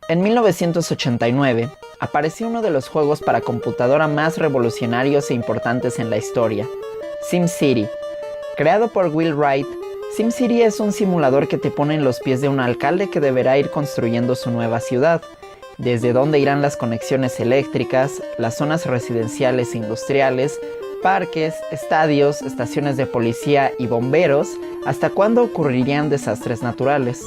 En 1989, apareció uno de los juegos para computadora más revolucionarios e importantes en la historia, SimCity. Creado por Will Wright, SimCity es un simulador que te pone en los pies de un alcalde que deberá ir construyendo su nueva ciudad, desde dónde irán las conexiones eléctricas, las zonas residenciales e industriales, parques, estadios, estaciones de policía y bomberos, hasta cuándo ocurrirían desastres naturales.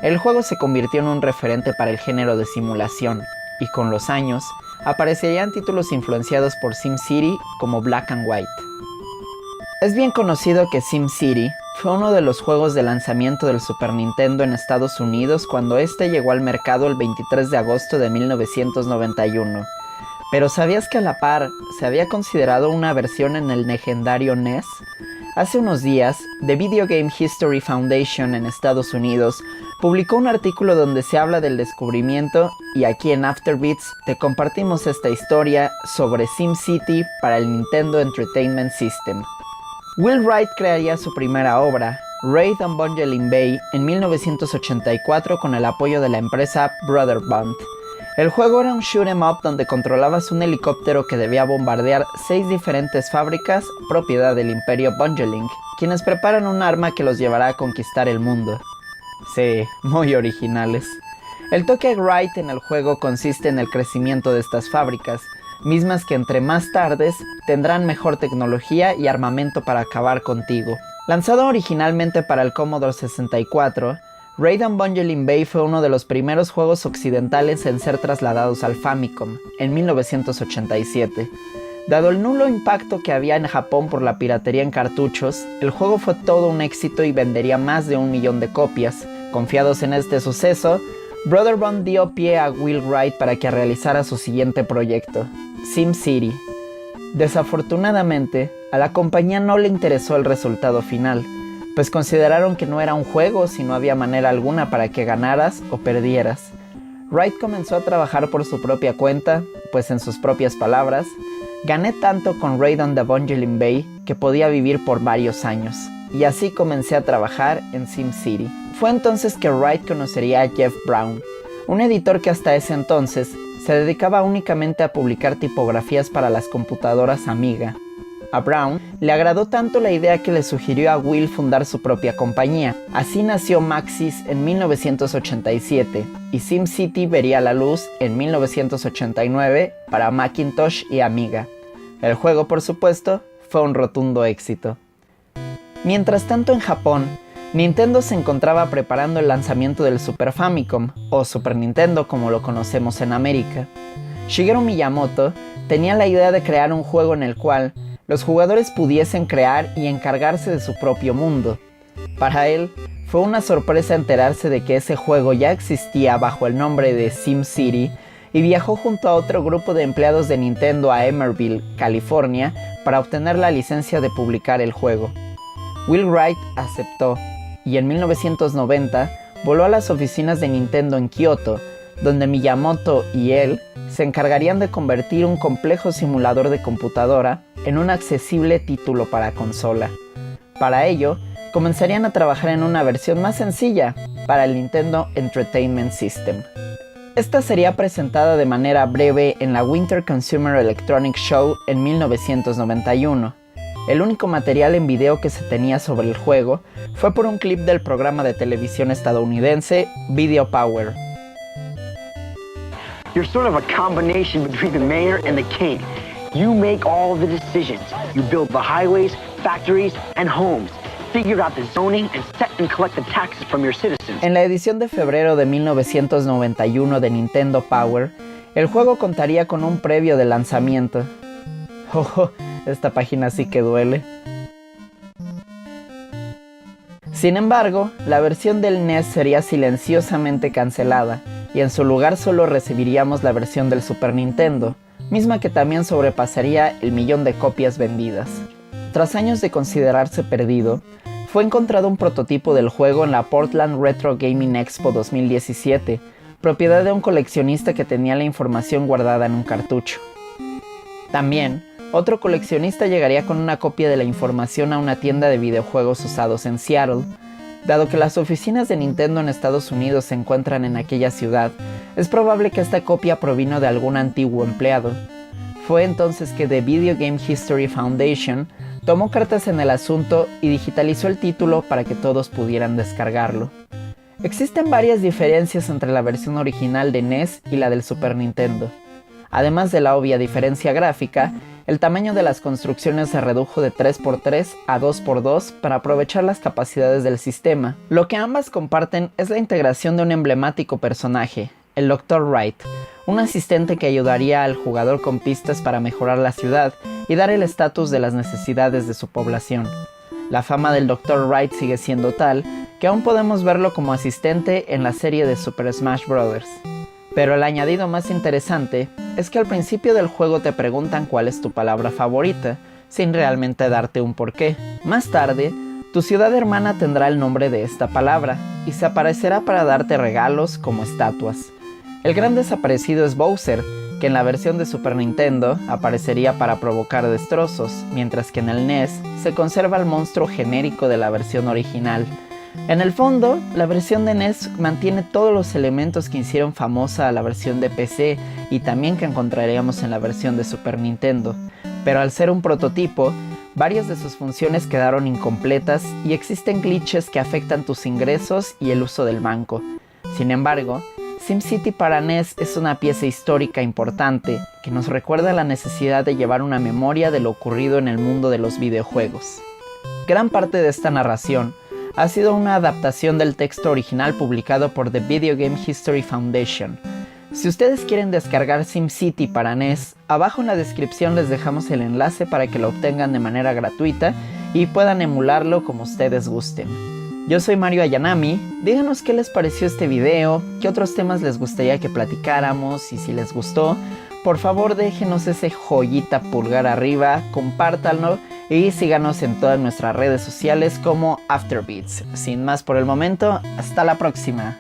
El juego se convirtió en un referente para el género de simulación, y con los años, aparecerían títulos influenciados por SimCity como Black and White. Es bien conocido que SimCity fue uno de los juegos de lanzamiento del Super Nintendo en Estados Unidos cuando este llegó al mercado el 23 de agosto de 1991. Pero ¿sabías que a la par se había considerado una versión en el legendario NES? Hace unos días, The Video Game History Foundation en Estados Unidos publicó un artículo donde se habla del descubrimiento y aquí en Afterbeats te compartimos esta historia sobre SimCity para el Nintendo Entertainment System. Will Wright crearía su primera obra, Raid on Bungling Bay, en 1984 con el apoyo de la empresa Broderbund. El juego era un shoot 'em up donde controlabas un helicóptero que debía bombardear 6 diferentes fábricas propiedad del Imperio Bungling, quienes preparan un arma que los llevará a conquistar el mundo. Sí, muy originales. El toque Wright en el juego consiste en el crecimiento de estas fábricas, mismas que entre más tardes tendrán mejor tecnología y armamento para acabar contigo. Lanzado originalmente para el Commodore 64, Raid on Bungling Bay fue uno de los primeros juegos occidentales en ser trasladados al Famicom, en 1987. Dado el nulo impacto que había en Japón por la piratería en cartuchos, el juego fue todo un éxito y vendería más de 1 millón de copias. Confiados en este suceso, Broderbund dio pie a Will Wright para que realizara su siguiente proyecto, SimCity. Desafortunadamente, a la compañía no le interesó el resultado final, pues consideraron que no era un juego si no había manera alguna para que ganaras o perdieras. Wright comenzó a trabajar por su propia cuenta, pues en sus propias palabras, gané tanto con Raid on the Bungling Bay que podía vivir por varios años, y así comencé a trabajar en SimCity. Fue entonces que Wright conocería a Jeff Brown, un editor que hasta ese entonces se dedicaba únicamente a publicar tipografías para las computadoras Amiga. A Brown le agradó tanto la idea que le sugirió a Will fundar su propia compañía. Así nació Maxis en 1987 y SimCity vería la luz en 1989 para Macintosh y Amiga. El juego, por supuesto, fue un rotundo éxito. Mientras tanto, en Japón, Nintendo se encontraba preparando el lanzamiento del Super Famicom, o Super Nintendo como lo conocemos en América. Shigeru Miyamoto tenía la idea de crear un juego en el cual los jugadores pudiesen crear y encargarse de su propio mundo. Para él, fue una sorpresa enterarse de que ese juego ya existía bajo el nombre de SimCity y viajó junto a otro grupo de empleados de Nintendo a Emeryville, California, para obtener la licencia de publicar el juego. Will Wright aceptó, y en 1990 voló a las oficinas de Nintendo en Kioto, donde Miyamoto y él se encargarían de convertir un complejo simulador de computadora en un accesible título para consola. Para ello, comenzarían a trabajar en una versión más sencilla para el Nintendo Entertainment System. Esta sería presentada de manera breve en la Winter Consumer Electronics Show en 1991. El único material en video que se tenía sobre el juego fue por un clip del programa de televisión estadounidense Video Power. You're sort of a combination between the mayor and the king. You make all the decisions. You build the highways, factories, and homes. Figure out the zoning and set and collect the taxes from your citizens. En la edición de febrero de 1991 de Nintendo Power, el juego contaría con un previo de lanzamiento. Oh, esta página sí que duele. Sin embargo, la versión del NES sería silenciosamente cancelada, y en su lugar solo recibiríamos la versión del Super Nintendo, misma que también sobrepasaría el 1.000.000 de copias vendidas. Tras años de considerarse perdido, fue encontrado un prototipo del juego en la Portland Retro Gaming Expo 2017, propiedad de un coleccionista que tenía la información guardada en un cartucho. También, otro coleccionista llegaría con una copia de la información a una tienda de videojuegos usados en Seattle. Dado que las oficinas de Nintendo en Estados Unidos se encuentran en aquella ciudad, es probable que esta copia provino de algún antiguo empleado. Fue entonces que The Video Game History Foundation tomó cartas en el asunto y digitalizó el título para que todos pudieran descargarlo. Existen varias diferencias entre la versión original de NES y la del Super Nintendo. Además de la obvia diferencia gráfica, el tamaño de las construcciones se redujo de 3x3 a 2x2 para aprovechar las capacidades del sistema. Lo que ambas comparten es la integración de un emblemático personaje, el Dr. Wright, un asistente que ayudaría al jugador con pistas para mejorar la ciudad y dar el estatus de las necesidades de su población. La fama del Dr. Wright sigue siendo tal que aún podemos verlo como asistente en la serie de Super Smash Bros. Pero el añadido más interesante es que al principio del juego te preguntan cuál es tu palabra favorita, sin realmente darte un porqué. Más tarde, tu ciudad hermana tendrá el nombre de esta palabra y se aparecerá para darte regalos como estatuas. El gran desaparecido es Bowser, que en la versión de Super Nintendo aparecería para provocar destrozos, mientras que en el NES se conserva el monstruo genérico de la versión original. En el fondo, la versión de NES mantiene todos los elementos que hicieron famosa a la versión de PC y también que encontraríamos en la versión de Super Nintendo, pero al ser un prototipo, varias de sus funciones quedaron incompletas y existen glitches que afectan tus ingresos y el uso del banco. Sin embargo, SimCity para NES es una pieza histórica importante que nos recuerda la necesidad de llevar una memoria de lo ocurrido en el mundo de los videojuegos. Gran parte de esta narración ha sido una adaptación del texto original publicado por The Video Game History Foundation. Si ustedes quieren descargar SimCity para NES, abajo en la descripción les dejamos el enlace para que lo obtengan de manera gratuita y puedan emularlo como ustedes gusten. Yo soy Mario Ayanami, díganos qué les pareció este video, qué otros temas les gustaría que platicáramos y si les gustó, por favor déjenos ese joyita pulgar arriba, compártanlo y síganos en todas nuestras redes sociales como Afterbeats. Sin más por el momento, hasta la próxima.